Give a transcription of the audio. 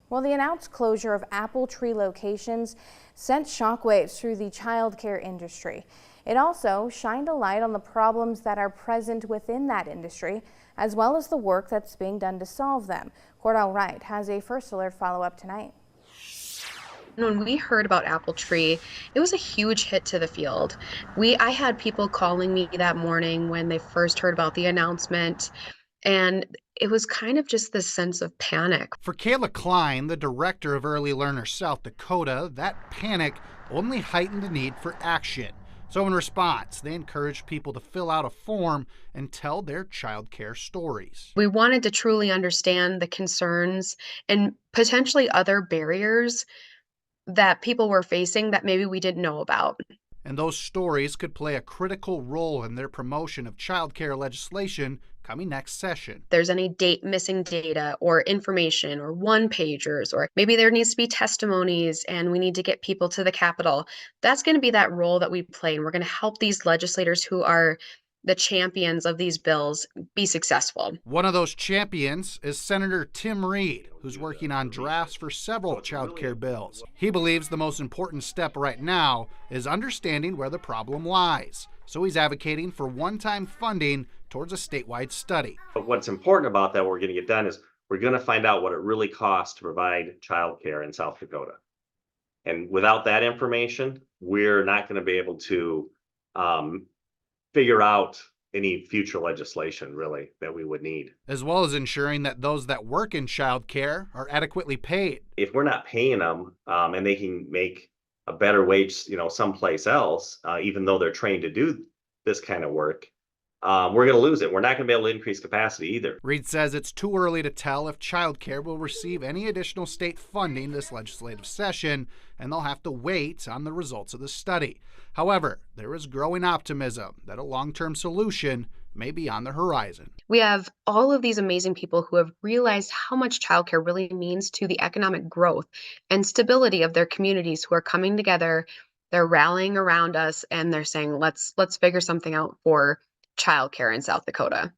Well, the announced closure of apple tree locations sent shockwaves through the childcare industry. It also shined a light on the problems that are present within that industry, as well as the work that's being done to solve them. Cordell Wright has a First Alert follow-up tonight. When we heard about Apple Tree, it was a huge hit to the field. I had people calling me that morning when they first heard about the announcement, and it was kind of just this sense of panic. For Kayla Klein, the director of Early Learner South Dakota, that panic only heightened the need for action. So in response, they encouraged people to fill out a form and tell their child care stories. We wanted to truly understand the concerns and potentially other barriers that people were facing that maybe we didn't know about. And those stories could play a critical role in their promotion of child care legislation coming next session. There's any missing data or information or one pagers, or maybe there needs to be testimonies and we need to get people to the Capitol. That's going to be that role that we play. And we're going to help these legislators who are the champions of these bills be successful. One of those champions is Senator Tim Reed, who's working on drafts for several child care bills. He believes the most important step right now is understanding where the problem lies. So he's advocating for one-time funding towards a statewide study. But what's important about that, what we're going to get done is we're going to find out what it really costs to provide childcare in South Dakota. And without that information, we're not going to be able to figure out any future legislation really that we would need. As well as ensuring that those that work in child care are adequately paid. If we're not paying them and they can make a better wage, someplace else, even though they're trained to do this kind of work, we're going to lose it. We're not going to be able to increase capacity either. Reed says it's too early to tell if childcare will receive any additional state funding this legislative session, and they'll have to wait on the results of the study. However, there is growing optimism that a long-term solution may be on the horizon. We have all of these amazing people who have realized how much childcare really means to the economic growth and stability of their communities, who are coming together. They're rallying around us and they're saying, let's figure something out for childcare in South Dakota.